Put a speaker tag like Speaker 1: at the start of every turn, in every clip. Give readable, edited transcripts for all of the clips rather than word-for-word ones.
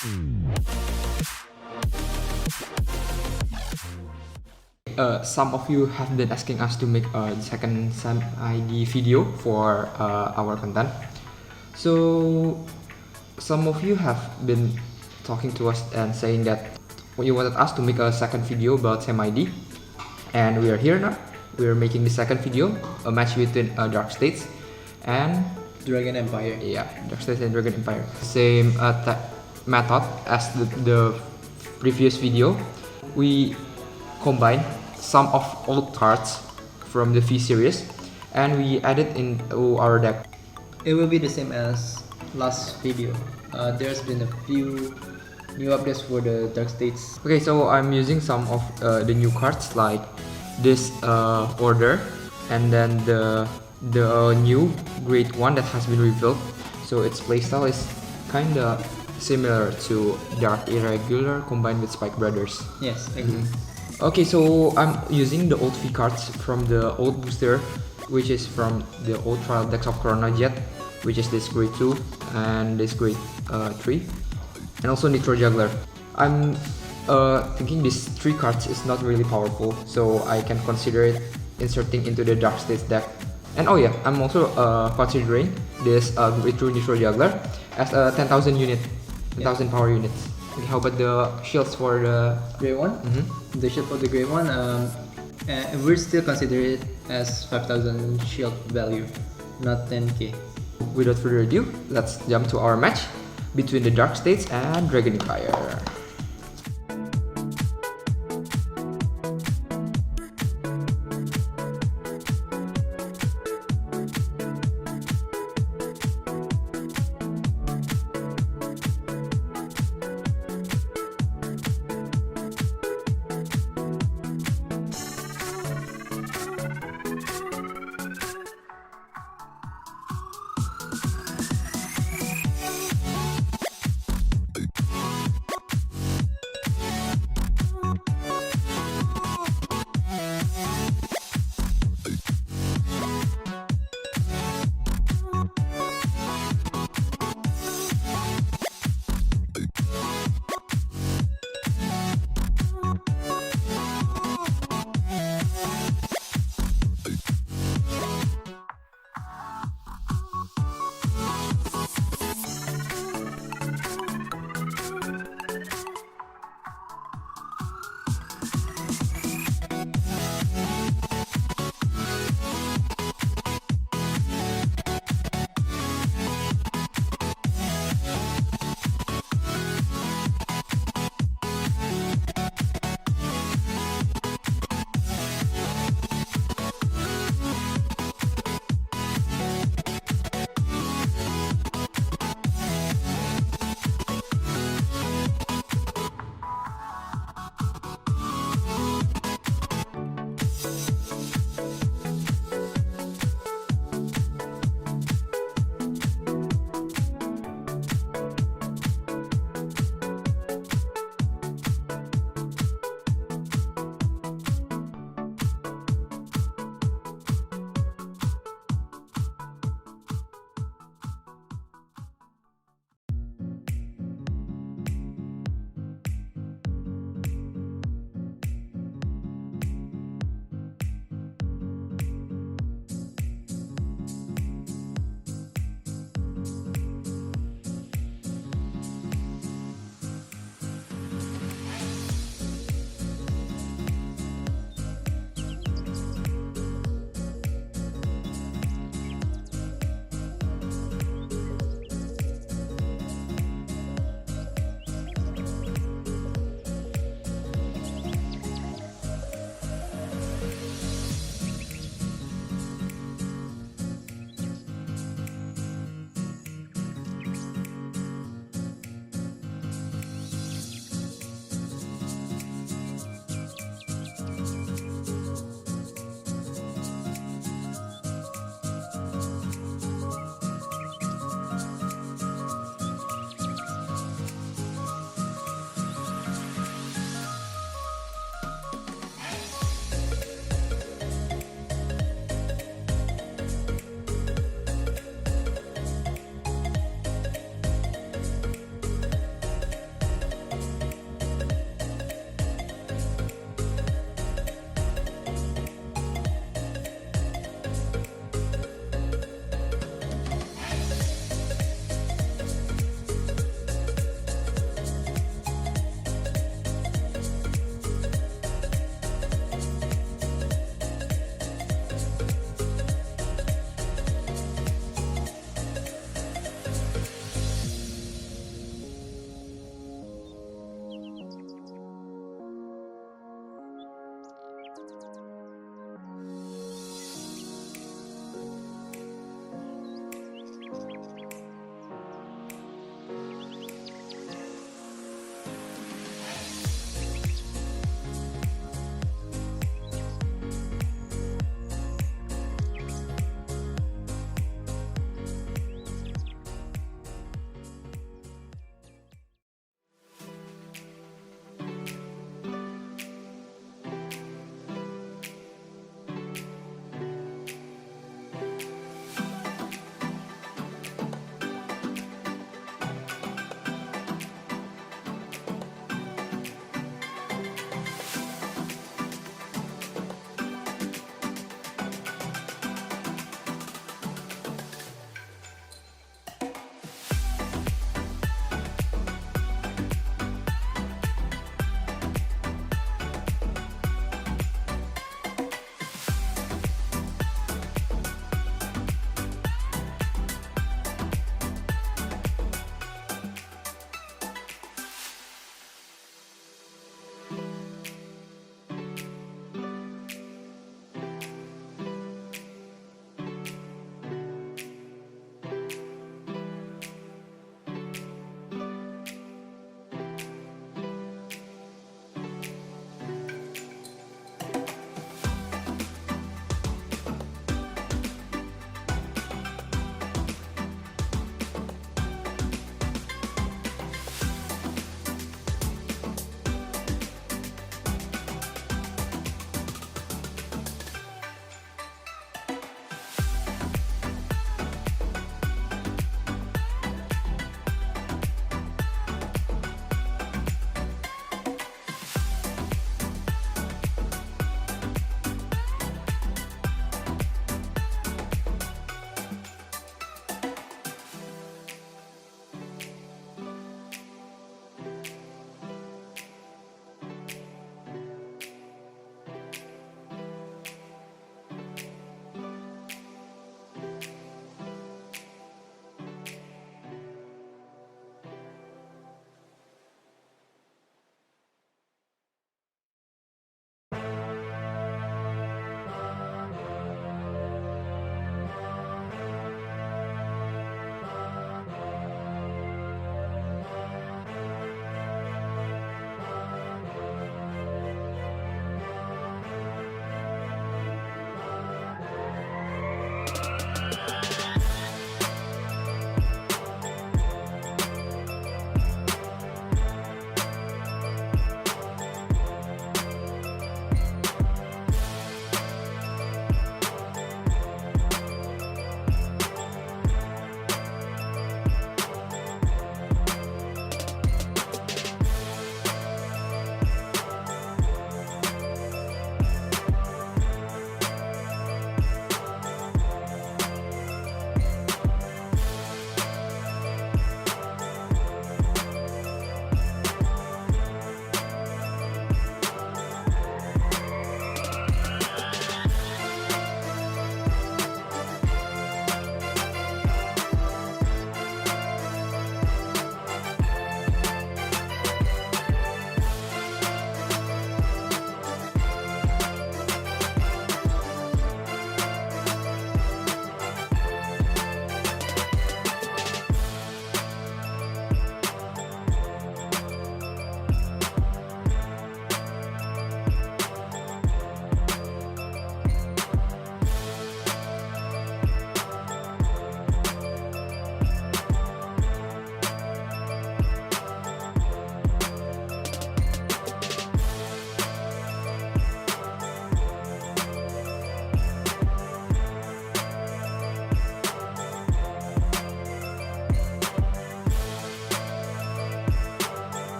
Speaker 1: Some of you have been asking us to make a second SAM ID video for our content. So some of you have been talking to us and saying that you wanted us to make a second video about SAM ID, and we are here now. We are making the second video, a match between Dark States and
Speaker 2: Dragon Empire.
Speaker 1: Yeah, Dark States and Dragon Empire. Same method as the previous video. We combine some of old cards from the V series and we added into our deck.
Speaker 2: It will be the same as last video. There's been a few new updates for the Dark States.
Speaker 1: Okay, so I'm using some of the new cards like this order and then the new grade 1 that has been revealed. So its playstyle is kinda similar to Dark Irregular combined with Spike Brothers.
Speaker 2: Yes, I agree.
Speaker 1: Okay, so I'm using the old V cards from the old booster, which is from the old trial decks of Corona Jet, which is this grade 2 and this grade 3, and also Nitro Juggler. I'm thinking these 3 cards is not really powerful, so I can consider it inserting into the Dark States deck. And oh yeah, I'm also considering this grade 2 Nitro Juggler as a 10,000 unit, 10,000 power units. Okay, how about the shields for the
Speaker 2: Grey 1? The shield for the Grey 1, we're still consider it as 5,000 shield value, not 10k.
Speaker 1: Without further ado, let's jump to our match between the Dark States and Dragon Empire.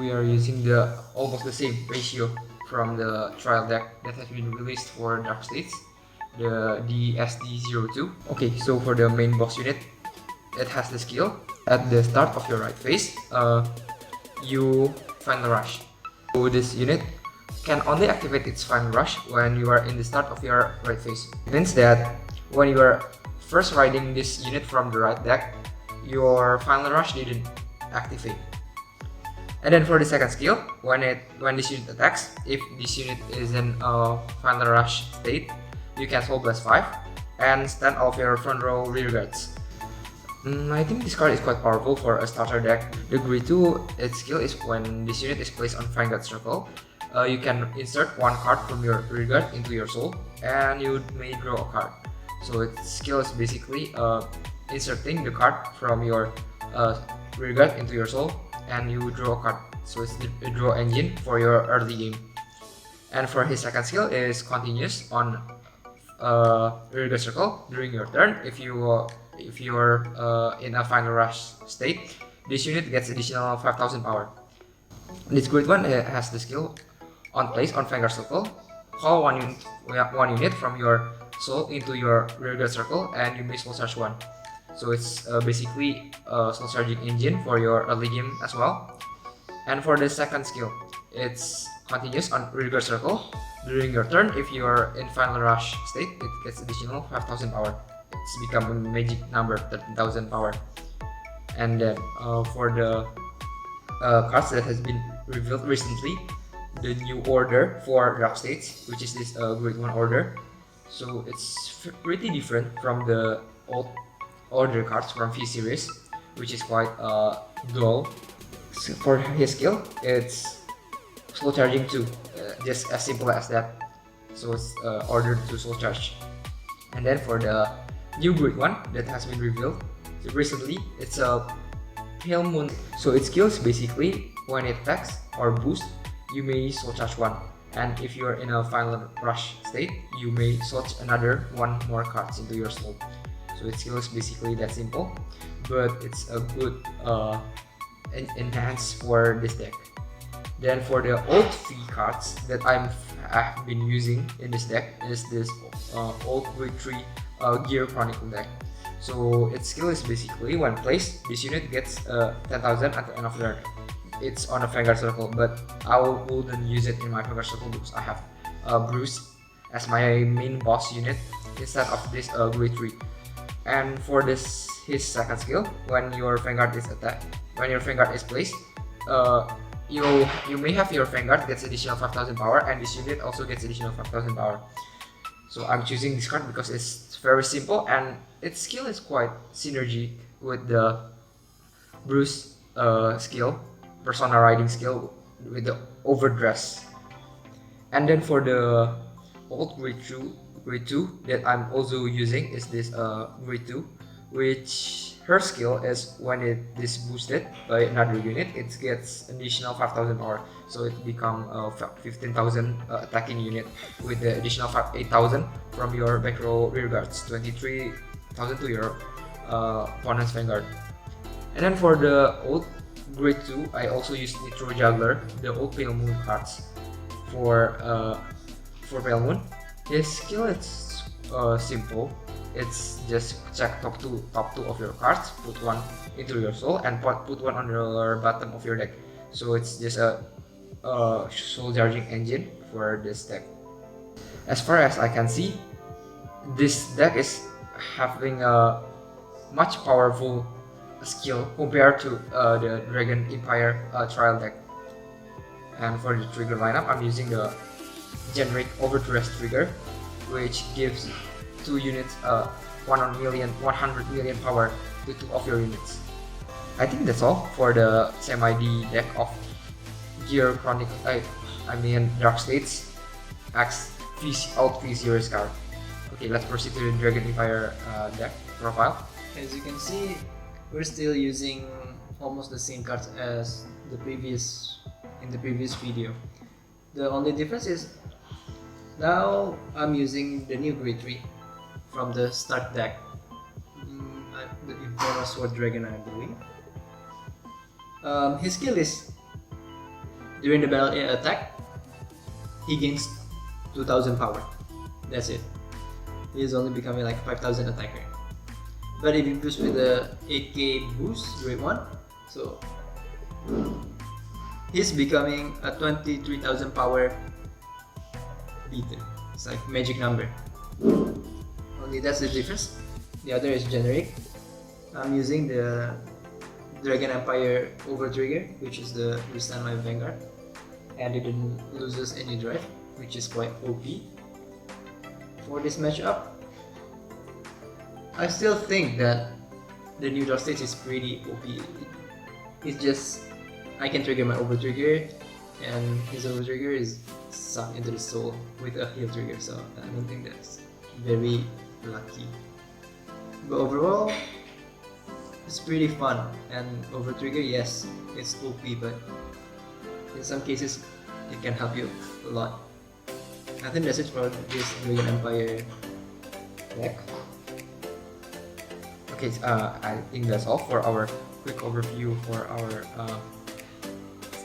Speaker 1: we are using the almost the same ratio from the trial deck that has been released for Dark States, the DSD02. Okay, so for the main boss unit, it has the skill at the start of your right phase, you Final Rush. So this unit can only activate its Final Rush when you are in the start of your right phase. It means that when you are first riding this unit from the right deck, your Final Rush didn't activate. And then for the second skill, when this unit attacks, if this unit is in a Final Rush state, you can Soul Blast 5 and stand all of your front row rear guards. I think this card is quite powerful for a starter deck. The Grade 2, its skill is when this unit is placed on Vanguard circle, you can insert one card from your rear guard into your soul, and you may draw a card. So its skill is basically inserting the card from your rear guard into your soul, and you draw a card. So it's the draw engine for your early game. And for his second skill is continuous on rear guard circle during your turn. If you're in a Final Rush state, this unit gets additional 5000 power. This Grade 1 has the skill on place on Vanguard circle. Call one unit from your soul into your rear guard circle, and you may soul charge 1. So it's basically a soul charging engine for your early game as well. And for the second skill, it's continuous on rear guard circle. During your turn, if you are in Final Rush state, it gets additional 5000 power. It's become a magic number, 13,000 power. And then for the cards that has been revealed recently, the new order for Dark States, which is this Grade 1 order. So it's pretty different from the old order cards from V series, which is quite dull. So for his skill, it's slow charging 2, just as simple as that. So it's ordered to soul charge. And then for the new Grade 1 that has been revealed recently, it's a Pale Moon. So its skills basically when it attacks or boosts, you may soul charge 1, and if you are in a Final Rush state, you may soul another 1 more cards into your soul. So its skill is basically that simple, but it's a good enhance for this deck. Then for the old V cards that I've been using in this deck is this old Grade 3 Gear Chronicle deck. So its skill is basically when placed, this unit gets 10,000 at the end of the turn. It's on a Vanguard circle, but I wouldn't use it in my Vanguard circle because I have Bruce as my main boss unit instead of this Grade 3. And for his second skill, when your Vanguard is placed, you may have your Vanguard gets additional 5000 power, and this unit also gets additional 5000 power. So I'm choosing this card because it's very simple and its skill is quite synergy with the Bruce skill, Persona riding skill with the Overdress. And then for the old Grade 2 that I'm also using is this Grade 2, which her skill is when it is boosted by another unit, it gets additional 5000 power. So it become 15,000 attacking unit with the additional 8,000 from your back row rear guards, 23,000 to your opponent's Vanguard. And then for the old Grade 2, I also use Nitro Juggler, the old Pale Moon cards for Pale Moon. His skill is simple. It's just check top two of your cards, put one into your soul, and put one on your bottom of your deck. So it's just a soul charging engine for this deck. As far as I can see, this deck is having a much powerful skill compared to the Dragon Empire trial deck. And for the trigger lineup, I'm using the generic Overdress trigger, which gives 2 units 100 million power to 2 of your units. I think that's all for the semi-D deck of Gear Chronicle. I mean Dark States X Alt V series card. Okay, let's proceed to the Dragon Empire deck profile.
Speaker 2: As you can see, we're still using almost the same cards as in the previous video. The only difference is now I'm using the new Grade 3 from the start deck, the Imperial Sword Dragon, I believe. His skill is during the battle attack, he gains 2000 power. That's it. He is only becoming like 5000 attacker. But if you boost with the 8k boost, grade 1, so he's becoming a 23,000 power beater. It's like magic number. Only that's the difference. The other is generic. I'm using the Dragon Empire Overtrigger, which is the withstand my Vanguard, and it loses any drive, which is quite OP. For this matchup, I still think that the new Dark Stage is pretty OP. It's just I can trigger my Overtrigger, and his Overtrigger is sucked into the soul with a heal trigger, so I don't think that's very lucky. But overall, it's pretty fun, and Overtrigger, yes, it's OP, but in some cases it can help you a lot. I think that's it for this Dragon Empire deck.
Speaker 1: Okay, I think that's all for our quick overview for our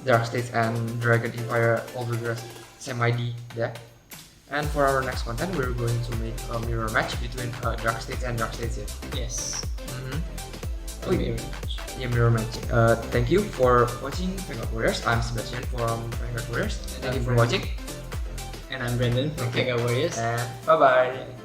Speaker 1: Dark States and Dragon Empire Overdress Semi-D deck. And for our next content, we're going to make a mirror match between Dark States and Dark States.
Speaker 2: Yes.
Speaker 1: Oh, yeah, mirror match. Thank you for watching Vanguard Warriors. I'm Sebastian from Vanguard Warriors. Thank you for watching.
Speaker 2: And I'm Brandon from Chakrabarthi Warriors.
Speaker 1: And bye bye.